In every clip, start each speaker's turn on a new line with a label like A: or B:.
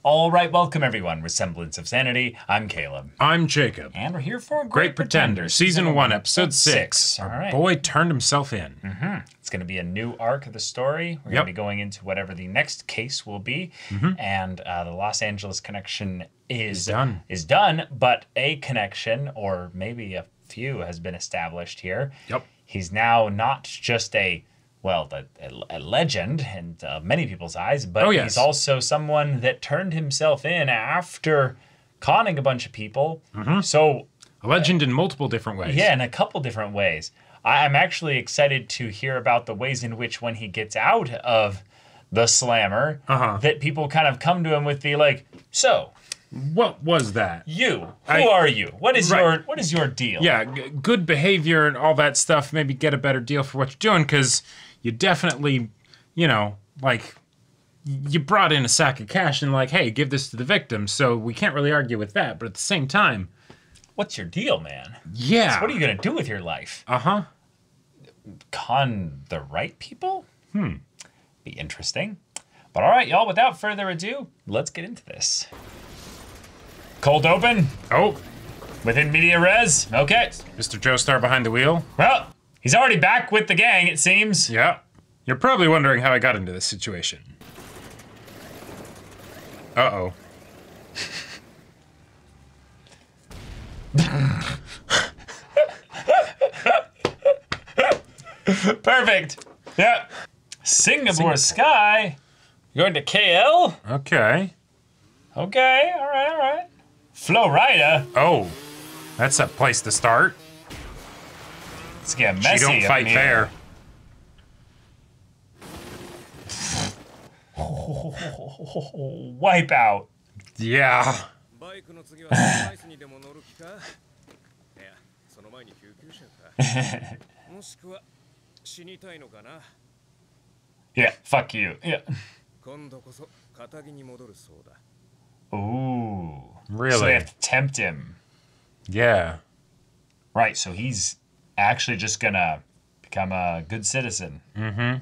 A: All right, welcome everyone. Resemblance of Sanity. I'm Caleb.
B: I'm Jacob.
A: And we're here for
B: Great Pretender, Season 1, Episode 6.
A: All
B: Our
A: right.
B: boy turned himself in.
A: It's going to be a new arc of the story. We're going to be going into whatever the next case will be. And the Los Angeles connection is done, but a connection, or maybe a few, has been established here.
B: Yep.
A: He's now not just a legend in many people's eyes, but he's also someone that turned himself in after conning a bunch of people. So
B: a legend in multiple different ways.
A: Yeah, in a couple different ways. I'm actually excited to hear about the ways in which when he gets out of the slammer, that people kind of come to him with the like, so
B: what was that?
A: Who are you? What is your deal?
B: Yeah, good behavior and all that stuff. Maybe get a better deal for what you're doing, because you definitely, like, you brought in a sack of cash and like, hey, give this to the victim. So we can't really argue with that. But at the same time,
A: what's your deal, man?
B: Yeah.
A: So what are you going to do with your life? Con the right people? Be interesting. But all right, y'all, without further ado, let's get into this. Cold open.
B: Oh.
A: Within media res. Okay.
B: Mr. Joestar behind the wheel.
A: Well, he's already back with the gang, it seems.
B: Yeah. You're probably wondering how I got into this situation. Uh-oh.
A: Perfect. Yeah. Singapore Sky. Going to KL?
B: Okay.
A: Okay, all right. Florida.
B: Oh, that's a place to start.
A: Let's get messy.
B: She don't fight fair.
A: Wipe out.
B: Yeah.
A: Yeah, fuck you. Yeah. Ooh.
B: Really?
A: So they have to tempt him.
B: Yeah.
A: Right, so he's actually just gonna become a good citizen.
B: Okay.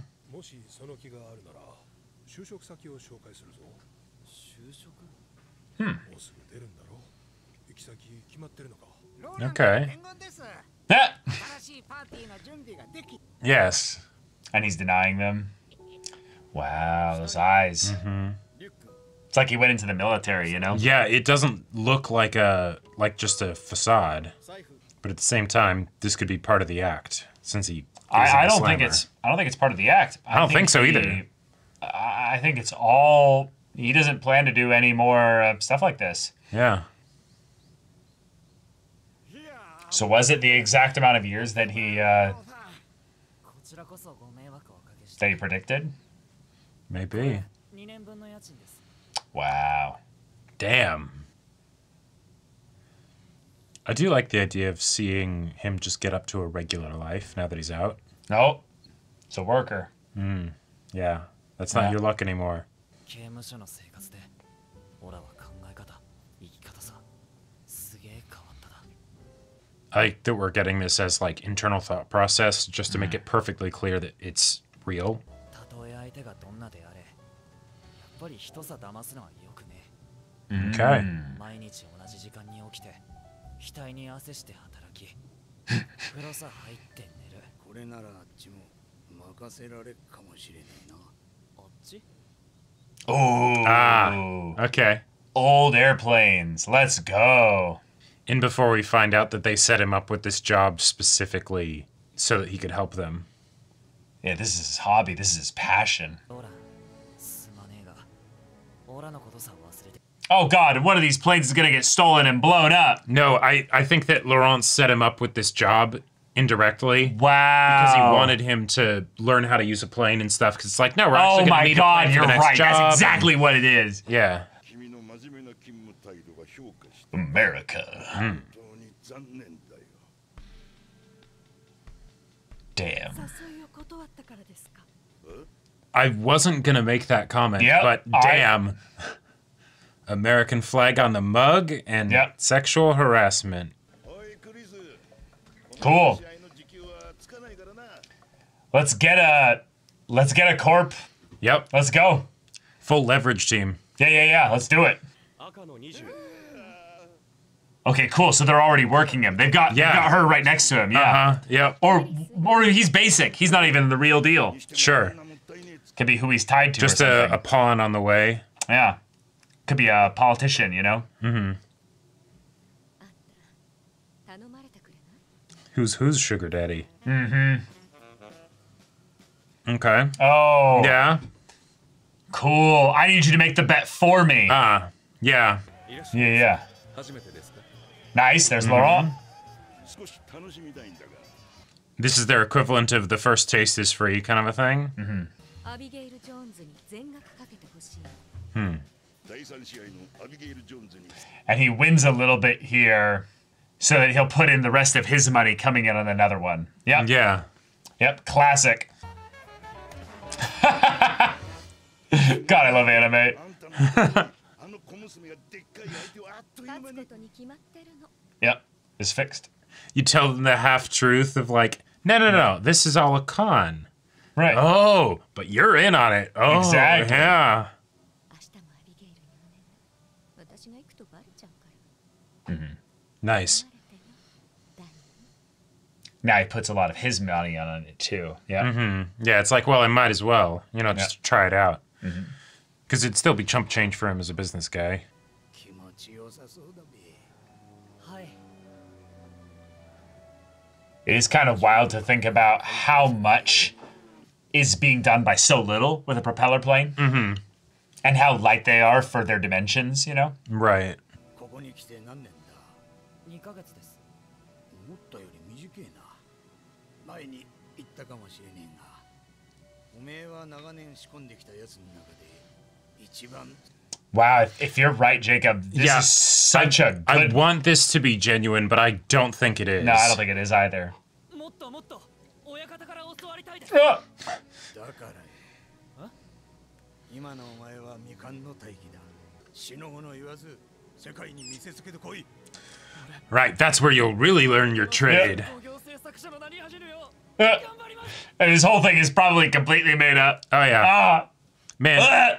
A: Yeah.
B: Yes.
A: And he's denying them. Wow, those eyes. It's like he went into the military, you know?
B: Yeah, it doesn't look like just a facade, but at the same time, this could be part of the act since he.
A: I don't think it's part of the act.
B: I don't think so either.
A: I think it's all. He doesn't plan to do any more stuff like this.
B: Yeah.
A: So was it the exact amount of years that he predicted?
B: Maybe.
A: Wow.
B: Damn. I do like the idea of seeing him just get up to a regular life now that he's out.
A: Nope. It's a worker.
B: Yeah. That's not your luck anymore. I like that we're getting this as like internal thought process just to make it perfectly clear that it's real. Okay.
A: Oh.
B: Okay.
A: Old airplanes. Let's go.
B: And before we find out that they set him up with this job specifically so that he could help them.
A: Yeah, this is his hobby. This is his passion. Oh god, one of these planes is gonna get stolen and blown up.
B: No, I think that Laurent set him up with this job indirectly.
A: Wow.
B: Because he wanted him to learn how to use a plane and stuff. Because it's like, no, we're actually gonna need a plane for
A: you're
B: the next
A: right.
B: job.
A: That's exactly what it is.
B: Yeah.
A: America. Damn.
B: I wasn't gonna make that comment, but damn. American flag on the mug and sexual harassment.
A: Cool. Let's get a corp.
B: Yep.
A: Let's go.
B: Full leverage team.
A: Yeah. Let's do it. Okay, cool. So they're already working him. They've got her right next to him. Yeah.
B: Yep.
A: Or he's basic. He's not even the real deal.
B: Sure.
A: Could be who he's tied to.
B: Just a pawn on the way.
A: Yeah. Could be a politician, you know?
B: Mm-hmm. Who's sugar daddy?
A: Mm-hmm.
B: Okay.
A: Oh.
B: Yeah.
A: Cool. I need you to make the bet for me.
B: Yeah.
A: Yeah. Nice. There's Laurent.
B: This is their equivalent of the first taste is free kind of a thing.
A: Mm-hmm. And he wins a little bit here so that he'll put in the rest of his money coming in on another one. Yep.
B: Yeah.
A: Yep. Classic. God, I love anime. Yep. It's fixed.
B: You tell them the half-truth of like, no, this is all a con.
A: Right.
B: Oh, but you're in on it. Oh,
A: exactly.
B: Yeah.
A: Mm-hmm.
B: Nice.
A: Now he puts a lot of his money on it too. Yeah.
B: Mm-hmm. Yeah, it's like, well, I might as well, just try it out. Because it'd still be chump change for him as a business guy.
A: It is kind of wild to think about how much is being done by so little with a propeller plane.
B: Mm-hmm.
A: And how light they are for their dimensions, you know?
B: Right.
A: Wow, if you're right, Jacob, this is such a good...
B: I want this to be genuine, but I don't think it is.
A: No, I don't think it is either.
B: Right, that's where you'll really learn your trade.
A: And his whole thing is probably completely made up.
B: Oh, yeah. Man.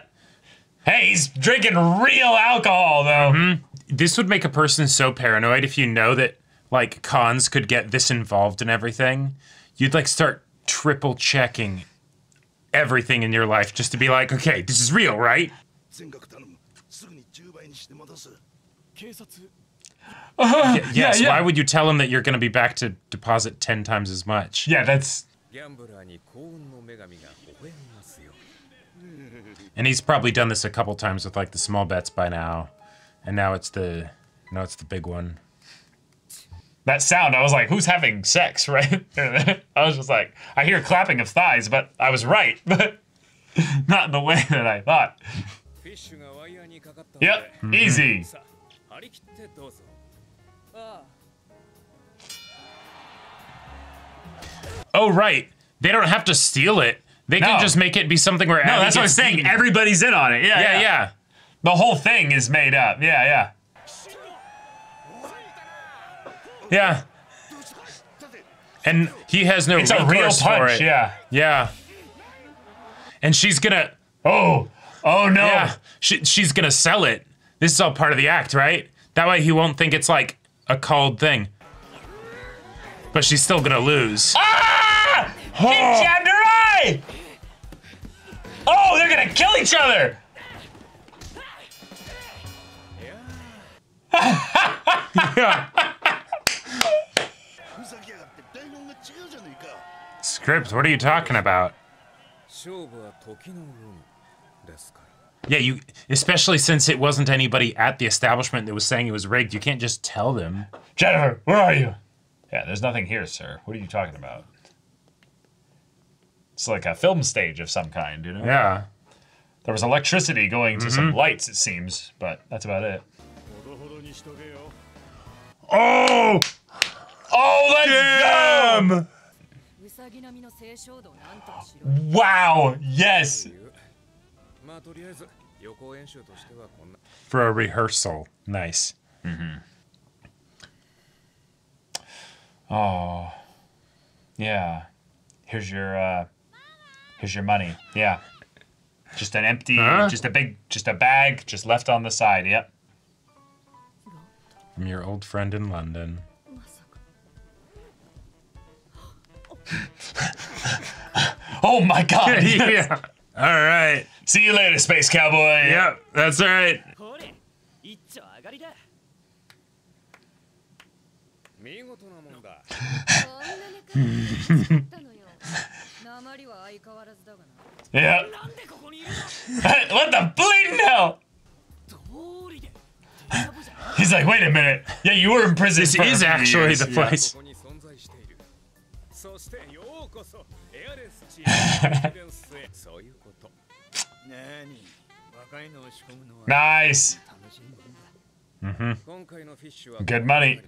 A: Hey, he's drinking real alcohol, though.
B: Mm-hmm. This would make a person so paranoid if you know that, like, cons could get this involved in everything. You'd, like, start triple checking everything in your life just to be like, okay, this is real, right? Yes, why would you tell him that you're going to be back to deposit 10 times as much?
A: Yeah, that's...
B: And he's probably done this a couple times with like the small bets by now. And now it's the big one.
A: That sound, I was like, who's having sex, right? I was just like, I hear clapping of thighs, but I was right, but not in the way that I thought. Yep, easy.
B: Oh, right. They don't have to steal it. They can just make it be something where
A: no, that's what I was saying. Everybody's in on it. Yeah. The whole thing is made up. Yeah.
B: Yeah. And he has no
A: recourse for it. It's a real punch,
B: Yeah. And she's gonna...
A: Oh no.
B: Yeah. She's gonna sell it. This is all part of the act, right? That way he won't think it's like a called thing. But she's still gonna lose.
A: Ah! Oh. He jabbed her eye! Oh, they're gonna kill each other!
B: Yeah. Script, what are you talking about? Yeah, especially since it wasn't anybody at the establishment that was saying it was rigged, you can't just tell them.
A: Jennifer, where are you? Yeah, there's nothing here, sir. What are you talking about? It's like a film stage of some kind, you know?
B: Yeah.
A: There was electricity going to some lights, it seems, but that's about it.
B: Oh!
A: Oh, let's go! Wow, yes!
B: For a rehearsal. Nice.
A: Oh. Yeah. Here's your money. Yeah. Just an empty, just a bag, just left on the side. Yep.
B: From your old friend in London.
A: Oh my God.
B: Yeah. All right.
A: See you later, Space Cowboy.
B: Yep, that's right.
A: Yeah. What the bleeding hell? He's like, wait a minute. Yeah, you were in prison.
B: This
A: for
B: is actually the place.
A: Nice. Good money.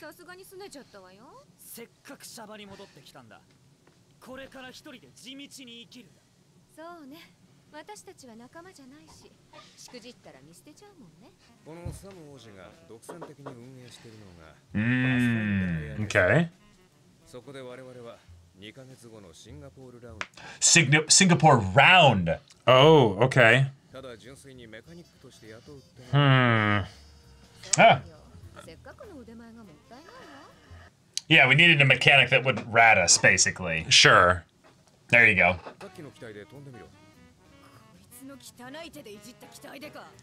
C: さすがに拗ねちゃったわよ。せっかくシャバに戻ってきたんだ。これから一人で地道に生きる。そうね。私たちは仲間じゃないし、しくじったら見捨てちゃうもんね。このサム王子が独占的に運営しているのが。
B: Okay.
C: そこで我々は2ヶ月後のシンガポールラウンド。
A: Singapore round.
B: Oh, okay.
C: ただ純粋にメカニックとして雇うって。
A: Ah. Yeah, we needed a mechanic that wouldn't rat us, basically.
B: Sure.
A: There you go.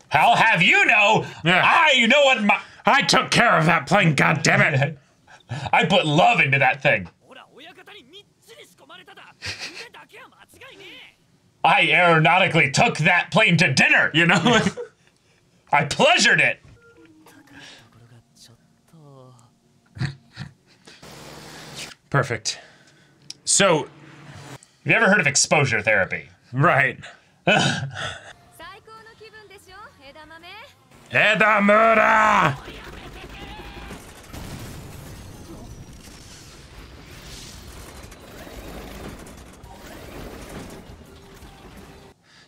A: How have you know?
B: Yeah.
A: You know what?
B: I took care of that plane, goddammit!
A: I put love into that thing. I aeronautically took that plane to dinner, you know? I pleasured it.
B: Perfect. So,
A: have you ever heard of exposure therapy?
B: Right. Edamura!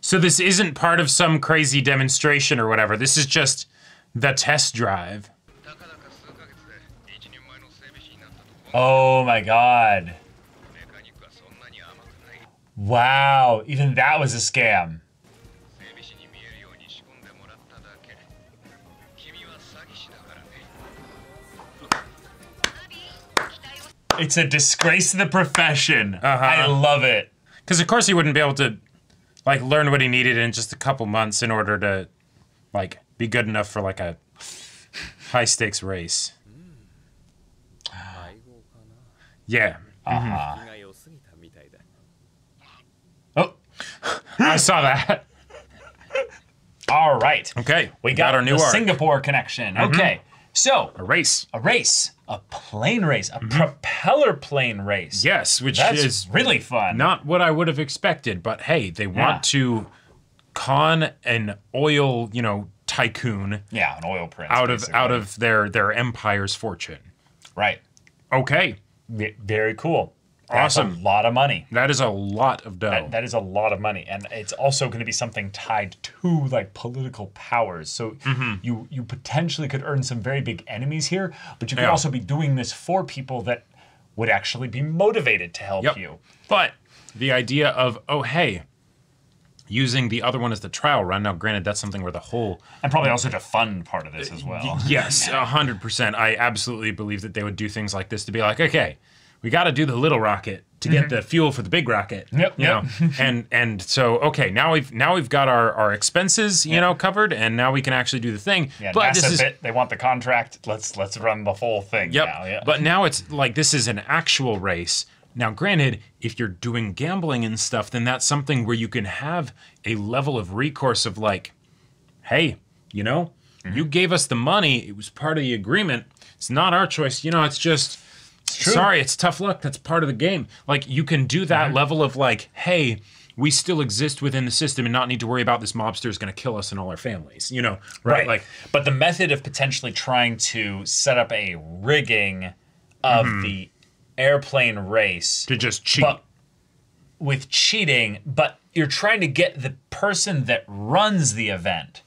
B: So this isn't part of some crazy demonstration or whatever. This is just the test drive.
A: Oh my God. Wow, even that was a scam. It's a disgrace to the profession. I love it.
B: Because of course he wouldn't be able to like learn what he needed in just a couple months in order to like be good enough for like a high stakes race. Yeah.
A: Oh,
B: I saw that.
A: All right.
B: Okay.
A: We got
B: our new
A: the
B: arc.
A: Singapore connection. Okay. So
B: A race.
A: a plane race, a propeller plane race.
B: Yes, which
A: That's
B: is
A: really fun.
B: not what I would have expected, but hey, they want to con an oil, tycoon
A: Yeah, an oil prince.
B: out
A: basically.
B: of their empire's fortune.
A: Right.
B: Okay.
A: Very cool. That's
B: Awesome.
A: a lot of money.
B: That is a lot of dough.
A: That is a lot of money, and it's also going to be something tied to like political powers. So you potentially could earn some very big enemies here, but you could also be doing this for people that would actually be motivated to help you.
B: But the idea of, oh, hey, using the other one as the trial run. Now, granted, that's something where the whole...
A: And probably also to fund part of this as well.
B: Yes, 100%. I absolutely believe that they would do things like this to be like, okay, we got to do the little rocket to get the fuel for the big rocket.
A: Yep.
B: You know? and so, okay, now we've got our expenses, covered, and now we can actually do the thing.
A: Yeah,
B: but
A: NASA they want the contract. Let's run the whole thing now. Yeah.
B: But now it's like this is an actual race. Now, granted, if you're doing gambling and stuff, then that's something where you can have a level of recourse of like, hey, you gave us the money. It was part of the agreement. It's not our choice. It's just, sorry, it's tough luck. That's part of the game. Like, you can do that level of like, hey, we still exist within the system and not need to worry about this mobster is going to kill us and all our families,
A: Right.
B: Like,
A: but the method of potentially trying to set up a rigging of the airplane race
B: to just cheat.
A: but with cheating, but you're trying to get the person that runs the event.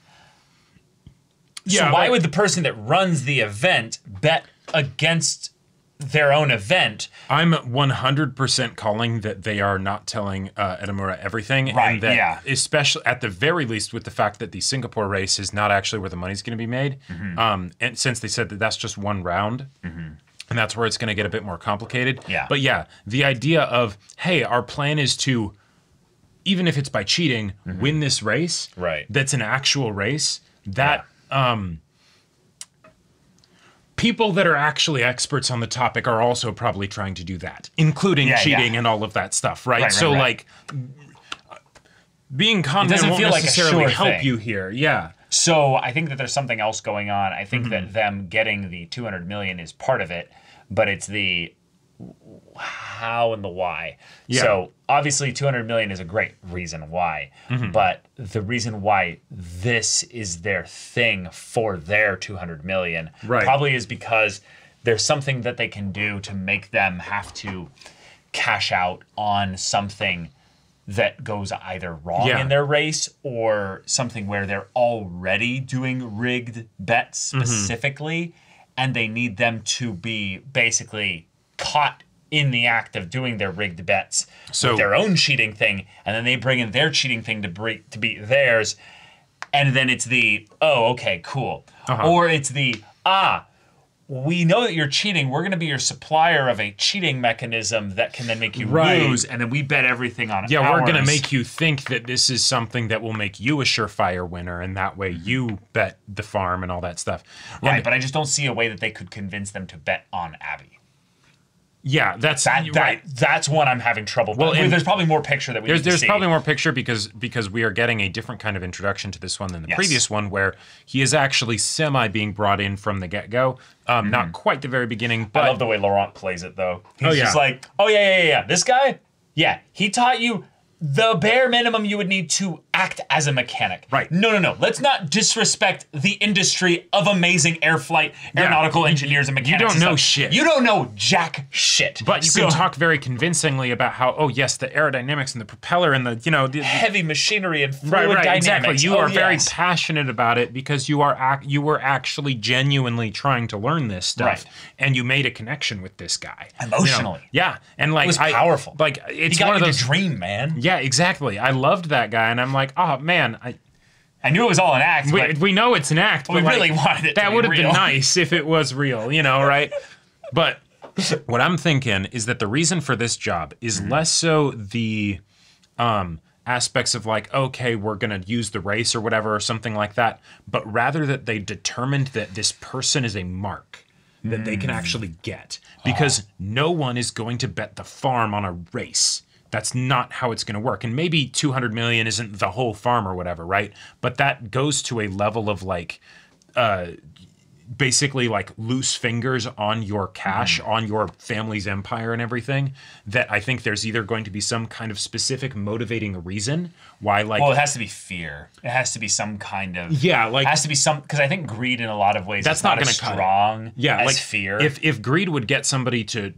B: Yeah,
A: so why would the person that runs the event bet against their own event.
B: I'm 100% calling that they are not telling Edamura everything.
A: Right,
B: and that,
A: yeah.
B: especially at the very least with the fact that the Singapore race is not actually where the money's going to be made. And since they said that that's just one round, and that's where it's going to get a bit more complicated.
A: Yeah.
B: But yeah, the idea of, hey, our plan is to, even if it's by cheating, win this race.
A: Right.
B: That's an actual race. That... people that are actually experts on the topic are also probably trying to do that, including cheating and all of that stuff, right? So, like, being confident won't necessarily help you here. Yeah.
A: So I think that there's something else going on. I think that them getting the 200 million is part of it, but it's the how and the why.
B: Yeah.
A: So obviously 200 million is a great reason why, but the reason why this is their thing for their 200 million probably is because there's something that they can do to make them have to cash out on something that goes either wrong in their race or something where they're already doing rigged bets specifically, and they need them to be basically caught in the act of doing their rigged bets with their own cheating thing, and then they bring in their cheating thing to beat theirs, and then it's the, oh, okay, cool. Or it's the, we know that you're cheating. We're going to be your supplier of a cheating mechanism that can then make you lose, and then we bet everything on it.
B: Yeah, we're going to make you think that this is something that will make you a surefire winner, and that way you bet the farm and all that stuff.
A: Right, but I just don't see a way that they could convince them to bet on Abby.
B: Yeah, that's
A: that's one I'm having trouble with. Well, there's probably more picture that we need to see.
B: There's probably more picture because we are getting a different kind of introduction to this one than the previous one, where he is actually semi being brought in from the get-go. Not quite the very beginning, but...
A: I love the way Laurent plays it, though. He's just like, oh, yeah. This guy? Yeah, he taught you the bare minimum you would need to act as a mechanic.
B: Right.
A: No. Let's not disrespect the industry of amazing aeronautical engineers and mechanics.
B: You don't know shit.
A: You don't know jack shit.
B: But you can talk very convincingly about how, oh yes, the aerodynamics and the propeller and the
A: heavy machinery and fluid dynamics.
B: Exactly. You are very passionate about it because you were actually genuinely trying to learn this stuff, and you made a connection with this guy
A: emotionally.
B: And like
A: it was powerful.
B: Like it's
A: one
B: of those
A: dream, man.
B: Yeah, exactly. I loved that guy, and I'm like, oh man,
A: I knew it was all an act.
B: We know it's an act, but
A: we really wanted it.
B: That
A: would
B: have been nice if it was real, right? But what I'm thinking is that the reason for this job is less so the aspects of like, okay, we're gonna use the race or whatever or something like that, but rather that they determined that this person is a mark that they can actually get, because no one is going to bet the farm on a race. That's not how it's going to work. And maybe 200 million isn't the whole farm or whatever, right? But that goes to a level of like, basically like loose fingers on your cash, on your family's empire and everything, that I think there's either going to be some kind of specific motivating reason why, like...
A: Well, it has to be fear. It has to be some kind of...
B: Yeah, like...
A: It has to be some... Because I think greed in a lot of ways
B: that's
A: is not
B: going
A: as strong as
B: like,
A: fear.
B: If greed would get somebody to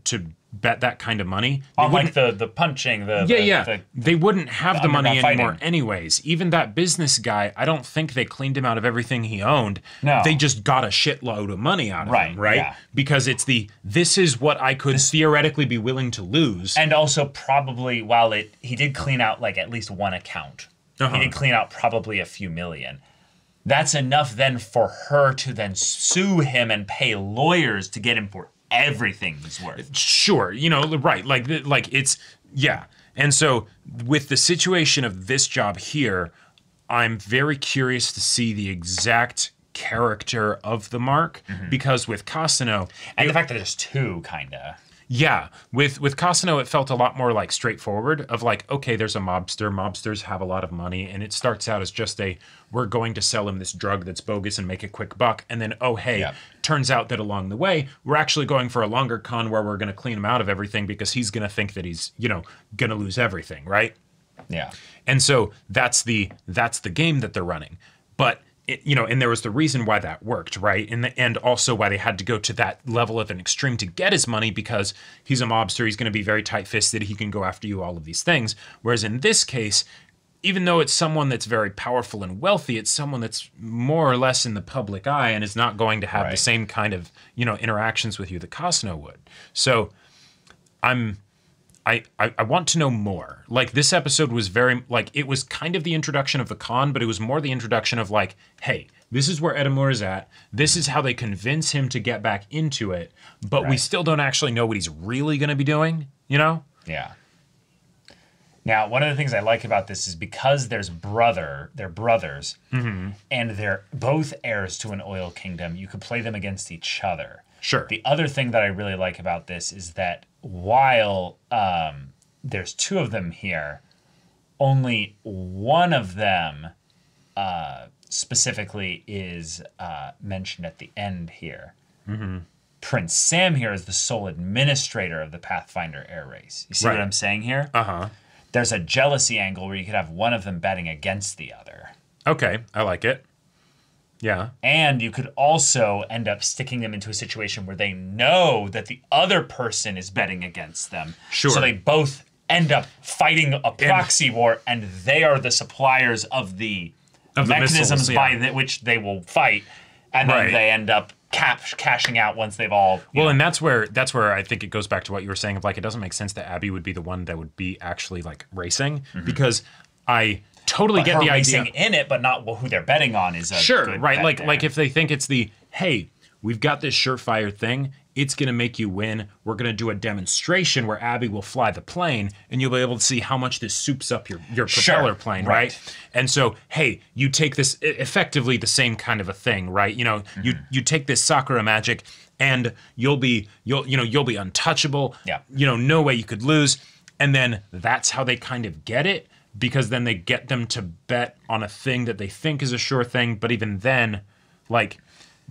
B: bet that kind of money...
A: Unlike the punching,
B: they wouldn't have the money anymore anyways. Even that business guy, I don't think they cleaned him out of everything he owned.
A: No.
B: They just got a shitload of money out of him, right?
A: Yeah.
B: Because it's this is what I could theoretically be willing to lose.
A: And also probably, while he did clean out like at least one account. He did clean out probably a few million. That's enough then for her to then sue him and pay lawyers to get him for everything he's worth.
B: Sure, right. Like it's, yeah. And so with the situation of this job here, I'm very curious to see the exact character of the mark, because with Kasano...
A: And the fact that there's two, kind of.
B: Yeah, with Kasano, it felt a lot more like straightforward of like, okay, there's a mobster. Mobsters have a lot of money, and it starts out as just we're going to sell him this drug that's bogus and make a quick buck. And then, turns out that along the way, we're actually going for a longer con where we're going to clean him out of everything because he's going to think that he's, going to lose everything, right?
A: Yeah.
B: And so that's the game that they're running. But and there was the reason why that worked, right? And also why they had to go to that level of an extreme to get his money, because he's a mobster, he's going to be very tight-fisted, he can go after you, all of these things. Whereas in this case, even though it's someone that's very powerful and wealthy, it's someone that's more or less in the public eye and is not going to have the same kind of, interactions with you that Cosno would. So I want to know more. Like, this episode was very, like, it was kind of the introduction of the Khan, but it was more the introduction of, like, hey, this is where Edamura's at. This is how they convince him to get back into it. But we still don't actually know what he's really going to be doing,
A: Yeah. Now, one of the things I like about this is because they're brothers, and they're both heirs to an oil kingdom, you could play them against each other.
B: Sure.
A: The other thing that I really like about this is that while there's two of them here, only one of them specifically is mentioned at the end here. Prince Sam here is the sole administrator of the Pathfinder air race. You see what I'm saying here? There's a jealousy angle where you could have one of them betting against the other.
B: Okay, I like it. Yeah.
A: And you could also end up sticking them into a situation where they know that the other person is betting against them.
B: Sure.
A: So they both end up fighting a proxy war, and they are the suppliers of the mechanisms
B: missiles,
A: by which they will fight, and then they end up cashing out once they've all...
B: And that's where I think it goes back to what you were saying of, like, it doesn't make sense that Abby would be the one that would be actually, like, racing, because I totally get the idea.
A: Racing in it, but not who they're betting on is a good bet
B: like if they think it's the, hey, we've got this surefire thing, it's going to make you win. We're going to do a demonstration where Abby will fly the plane, and you'll be able to see how much this soups up your propeller plane, right? And so, hey, you take this, effectively the same kind of a thing, right? You take this Sakura magic, and you'll be untouchable.
A: Yeah.
B: No way you could lose. And then that's how they kind of get it, because then they get them to bet on a thing that they think is a sure thing, but even then, like,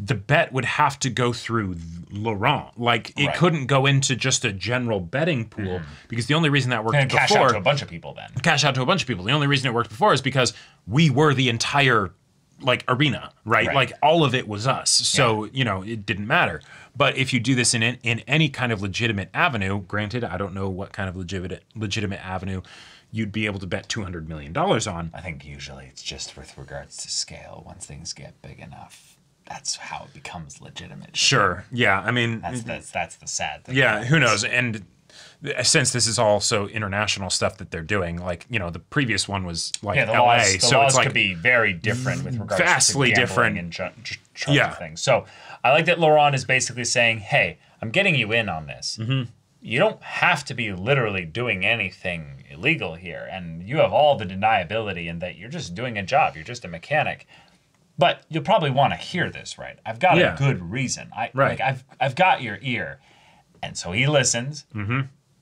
B: the bet would have to go through Laurent. Like, it couldn't go into just a general betting pool, because the only reason that worked before...
A: Cash out to a bunch of people then.
B: Cash out to a bunch of people. The only reason it worked before is because we were the entire, like, arena, right? Like, all of it was us. So, it didn't matter. But if you do this in any kind of legitimate avenue, granted, I don't know what kind of legitimate avenue you'd be able to bet $200 million on.
A: I think usually it's just with regards to scale. Once things get big enough, that's how it becomes legitimate.
B: Sure. Yeah. I mean,
A: that's the sad thing.
B: Yeah. Who knows? And since this is also international stuff that they're doing, like, the previous one was like
A: the
B: LA,
A: laws,
B: so it's like
A: could be very different with regards
B: vastly
A: to
B: different
A: and of things. So I like that Laurent is basically saying, hey, I'm getting you in on this. You don't have to be literally doing anything illegal here, and you have all the deniability in that you're just doing a job. You're just a mechanic. But you'll probably want to hear this, right? I've got a good reason. I've got your ear. And so he listens.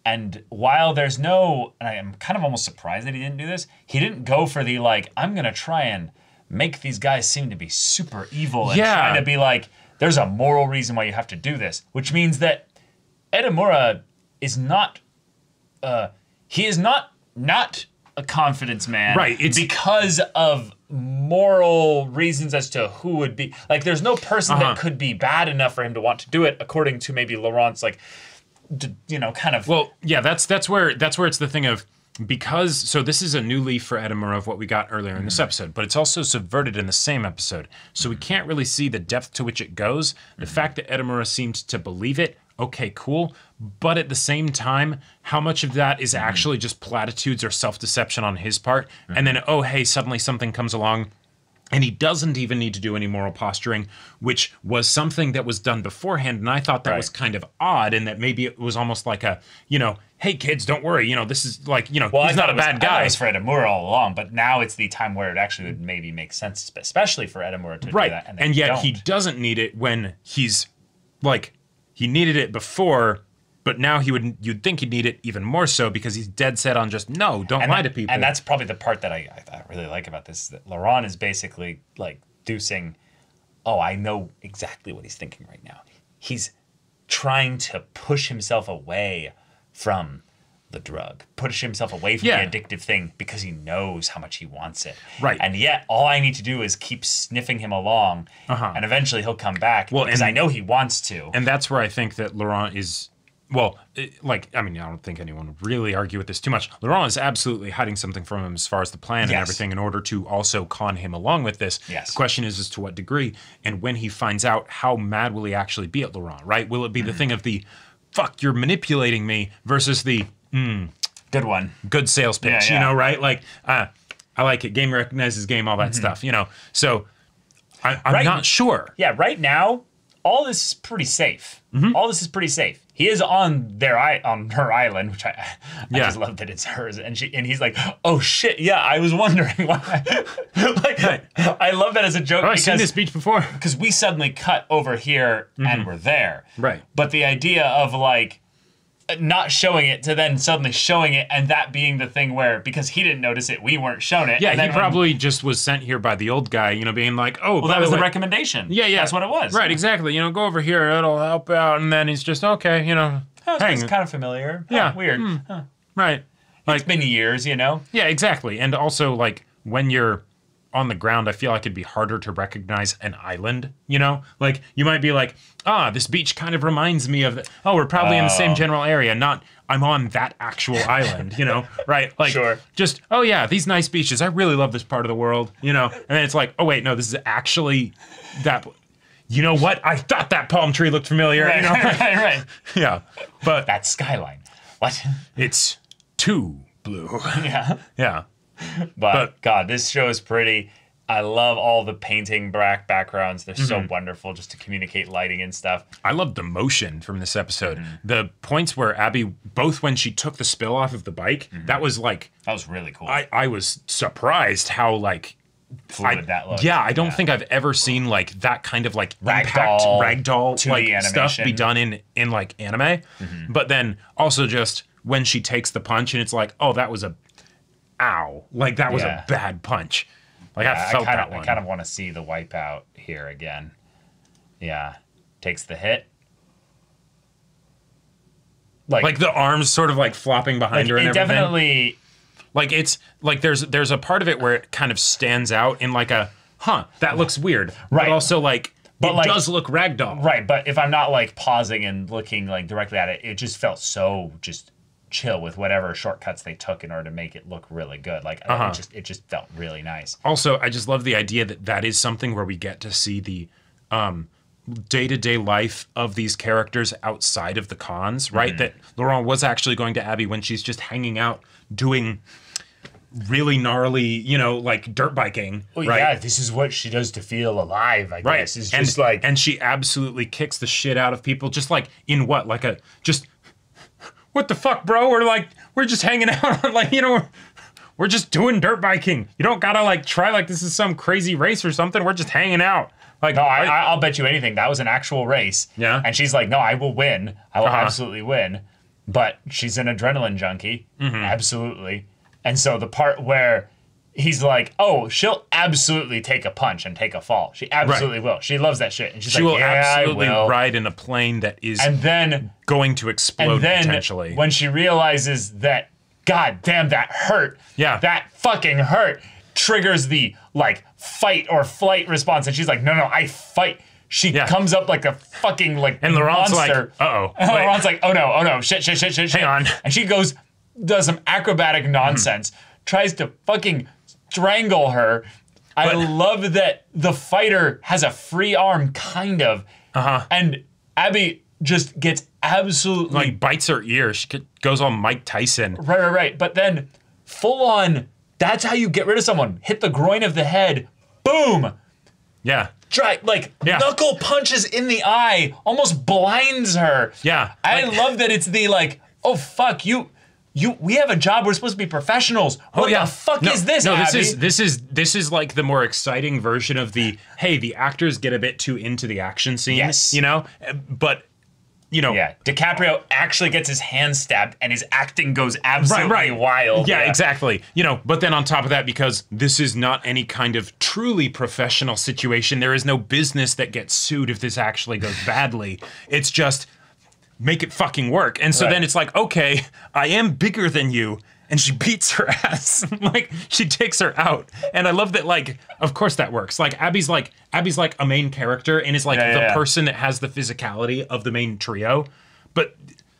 A: And while there's no, and I am kind of almost surprised that he didn't do this, he didn't go for the, like, I'm going to try and make these guys seem to be super evil and try to be like, there's a moral reason why you have to do this. Which means that Edamura is not, he is not a confidence man.
B: Right.
A: It's because of moral reasons as to who would be, like, there's no person that could be bad enough for him to want to do it, according to maybe Laurent's, like, kind of.
B: Well, yeah, that's where it's the thing of, because, so this is a new leaf for Edamura of what we got earlier in this episode, but it's also subverted in the same episode. So we can't really see the depth to which it goes. The fact that Edamura seemed to believe it, okay, cool. But at the same time, how much of that is actually just platitudes or self-deception on his part? And then, oh, hey, suddenly something comes along and he doesn't even need to do any moral posturing, which was something that was done beforehand. And I thought that was kind of odd, and that maybe it was almost like a, hey, kids, don't worry. This is like, he's not a bad guy.
A: It was for Edamura all along, but now it's the time where it actually would maybe make sense, especially for Edamura to do that.
B: And yet he doesn't need it when he's, like, he needed it before, but now you'd think he'd need it even more so, because he's dead set on just, no, don't lie to people.
A: And that's probably the part that I really like about this, is that Laurent is basically, like, deucing, oh, I know exactly what he's thinking right now. He's trying to push himself away from the drug, push himself away from the addictive thing, because he knows how much he wants it.
B: Right.
A: And yet, all I need to do is keep sniffing him along, and eventually he'll come back, because I know he wants to.
B: And that's where I think that Laurent is well, like, I mean, I don't think anyone would really argue with this too much. Laurent is absolutely hiding something from him as far as the plan and everything in order to also con him along with this.
A: Yes.
B: The question is as to what degree, and when he finds out, how mad will he actually be at Laurent, right? Will it be the thing of the, fuck, you're manipulating me, versus the,
A: good one.
B: Good sales pitch, you know, right? Like, I like it. Game recognizes game, all that stuff, you know? So, I'm not sure.
A: Yeah, right now, all this is pretty safe. All this is pretty safe. He is on her island, which I just love that it's hers, and he's like, oh shit, yeah, I was wondering why. Like, I love that as a joke.
B: I've seen this beach before.
A: Because we suddenly cut over here and we're there.
B: Right.
A: But the idea of like not showing it to then suddenly showing it, and that being the thing where, because he didn't notice it, we weren't shown it.
B: Yeah, and he probably just was sent here by the old guy, you know, being like, oh,
A: well, that was the recommendation.
B: Yeah,
A: That's what it was.
B: Right, exactly. You know, go over here, it'll help out. And then he's just, okay, you know.
A: It's kind of familiar.
B: Yeah.
A: Weird.
B: Right.
A: Like, it's been years, you know?
B: Yeah, exactly. And also, like, when you're on the ground, I feel like it'd be harder to recognize an island, you know? Like, you might be like, this beach kind of reminds me of, we're probably in the same general area, not I'm on that actual island, you know? Right? Like, just, oh yeah, these nice beaches. I really love this part of the world, you know? And then it's like, oh wait, no, this is actually that. You know what? I thought that palm tree looked familiar.
A: Right,
B: you know?
A: right.
B: Yeah. But
A: that skyline. What?
B: It's too blue.
A: Yeah.
B: Yeah.
A: But God, this show is pretty. I love all the painting backgrounds. They're so wonderful just to communicate lighting and stuff.
B: I love the motion from this episode. The points where Abby, both when she took the spill off of the bike, that was like...
A: That was really cool.
B: I was surprised how like...
A: fluid that looked.
B: Yeah, I don't think I've ever seen like that kind of like ragdoll like stuff be done in like anime. But then also just when she takes the punch and it's like, oh, that was a... Ow. Like that was a bad punch. Like I felt that one.
A: I kind of want to see the wipeout here again. Yeah, takes the hit.
B: Like the arms sort of like flopping behind her and everything.
A: Definitely.
B: Like it's like there's a part of it where it kind of stands out in like a that looks weird. Right. But also like it does look ragdoll.
A: Right, but if I'm not like pausing and looking like directly at it, it just felt so just chill with whatever shortcuts they took in order to make it look really good. Like it just felt really nice.
B: Also, I just love the idea that is something where we get to see the day-to-day life of these characters outside of the cons, right? That Laurent was actually going to Abby when she's just hanging out doing really gnarly, you know, like dirt biking.
A: Well,
B: right?
A: Yeah, this is what she does to feel alive, I guess. It's just like...
B: And she absolutely kicks the shit out of people, just like in what? Like a... just... What the fuck, bro? We're just hanging out on, like, you know, we're just doing dirt biking. You don't gotta, like, try like this is some crazy race or something. We're just hanging out. Like,
A: no, I'll bet you anything. That was an actual race.
B: Yeah.
A: And she's like, no, I will win. I will absolutely win. But she's an adrenaline junkie. Absolutely. And so the part where he's like, oh, she'll absolutely take a punch and take a fall. She absolutely will. She loves that shit. And she's
B: she will absolutely ride in a plane that is going to explode potentially.
A: When she realizes that, God damn, that hurt.
B: Yeah.
A: That fucking hurt. Triggers the, like, fight or flight response. And she's like, no, I fight. She comes up like a fucking, like,
B: and Laurent's
A: monster.
B: like, uh-oh.
A: And Laurent's like, oh no, shit.
B: Hang on.
A: And she does some acrobatic nonsense. Tries to fucking strangle her. I love that the fighter has a free arm, kind of. And Abby just gets absolutely...
B: like, bites her ear. She goes all Mike Tyson.
A: Right. But then, full on, that's how you get rid of someone. Hit the groin of the head. Boom.
B: Yeah.
A: Knuckle punches in the eye. Almost blinds her.
B: Yeah.
A: I love that it's the, like, oh, fuck, we have a job. We're supposed to be professionals. What the fuck is this, Abby?
B: This is like the more exciting version of the, hey, the actors get a bit too into the action scene.
A: Yes.
B: You know? But, you know.
A: Yeah, DiCaprio actually gets his hand stabbed and his acting goes absolutely wild.
B: Yeah, exactly. You know, but then on top of that, because this is not any kind of truly professional situation, there is no business that gets sued if this actually goes badly. It's just... make it fucking work. And so then it's like, okay, I am bigger than you. And she beats her ass. Like, she takes her out. And I love that, like, of course that works. Like, Abby's like a main character and is like the person that has the physicality of the main trio. But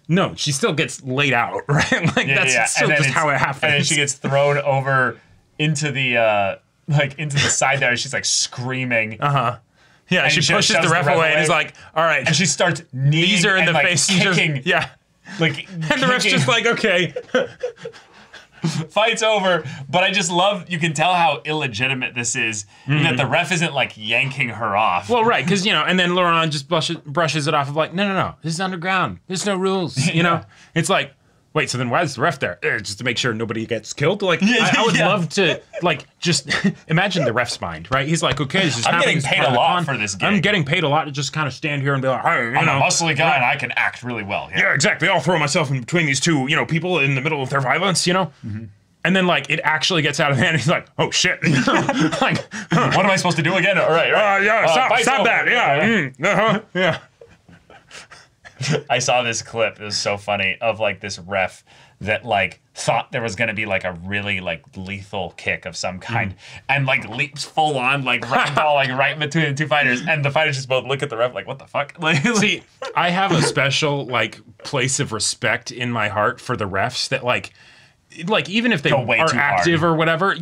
B: No, she still gets laid out, right? Like that's still just how it happens.
A: And then she gets thrown over into the side there. She's like screaming.
B: Yeah, and she pushes the ref away and is like, "All right."
A: And she starts knees
B: are in the
A: like
B: face,
A: kicking.
B: Yeah,
A: like
B: and the ref's just like, "Okay."
A: Fight's over, but I just love, you can tell how illegitimate this is, that the ref isn't like yanking her off.
B: Well, right, because, and then Laurent just brushes it off of like, no, this is underground. There's no rules, you know? It's like, wait, so then why is the ref there? Just to make sure nobody gets killed? Like, I would love to, like, just imagine the ref's mind, right? He's like, okay, this is
A: I'm getting paid a lot for this game.
B: I'm getting paid a lot to just kind of stand here and be like, hey,
A: I'm a muscly guy and I can act really well.
B: Yeah, exactly. I'll throw myself in between these two, people in the middle of their violence, And then, like, it actually gets out of hand. He's like, oh, shit. Like,
A: what am I supposed to do again? All right.
B: Stop that. Yeah. Yeah.
A: I saw this clip. It was so funny of, like, this ref that, like, thought there was going to be, like, a really, like, lethal kick of some kind. And, like, leaps full on, like, ragdoll, like, right between the two fighters. And the fighters just both look at the ref like, what the fuck? Like,
B: see, I have a special, like, place of respect in my heart for the refs that, like even if they are active or whatever,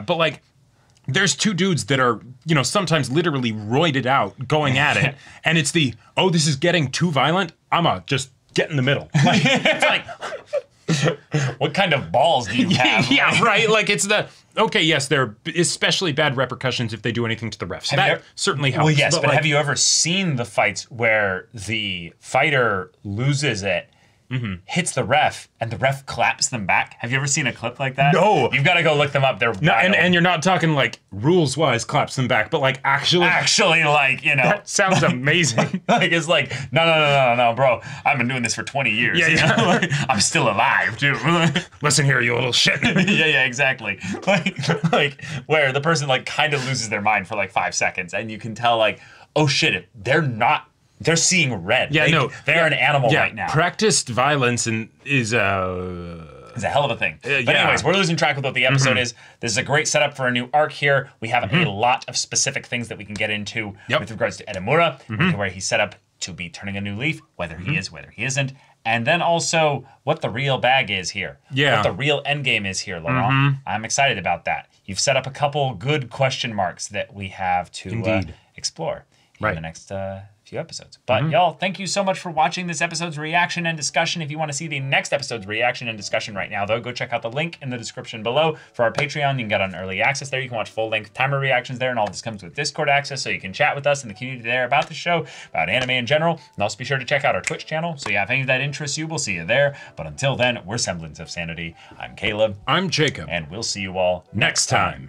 B: but like there's two dudes that are, sometimes literally roided out going at it, and it's this is getting too violent, I'ma just get in the middle. Like, it's like,
A: what kind of balls do you have?
B: Yeah, right, like it's yes, there are especially bad repercussions if they do anything to the refs. That certainly helps.
A: Well, yes, but like, have you ever seen the fights where the fighter loses it, hits the ref, and the ref claps them back? Have you ever seen a clip like that?
B: No.
A: You've got to go look them up. They're
B: and you're not talking like rules-wise claps them back, but like actually,
A: like,
B: That sounds amazing.
A: Like, it's like, no, bro. I've been doing this for 20 years.
B: Yeah.
A: Like, I'm still alive, too.
B: Listen here, you little shit.
A: Yeah, exactly. Like, where the person, like, kind of loses their mind for, like, 5 seconds, and you can tell, like, oh, shit, they're seeing red.
B: Yeah,
A: they're an animal right now.
B: Practiced violence is
A: It's a hell of a thing. But anyways, we're losing track with what the episode is. This is a great setup for a new arc here. We have a lot of specific things that we can get into with regards to Edamura, where he's set up to be turning a new leaf, whether he is, whether he isn't. And then also what the real bag is here. Yeah. What the real endgame is here, Laurent. I'm excited about that. You've set up a couple good question marks that we have to explore in the next few episodes. But y'all, thank you so much for watching this episode's reaction and discussion. If you want to see the next episode's reaction and discussion right now, though, go check out the link in the description below for our Patreon. You can get on early access there. You can watch full-length timer reactions there, and all this comes with Discord access, so you can chat with us in the community there about the show, about anime in general. And also be sure to check out our Twitch channel, so if any of that interests you, we'll see you there. But until then, we're Semblance of Sanity. I'm Caleb.
B: I'm Jacob.
A: And we'll see you all
B: next time.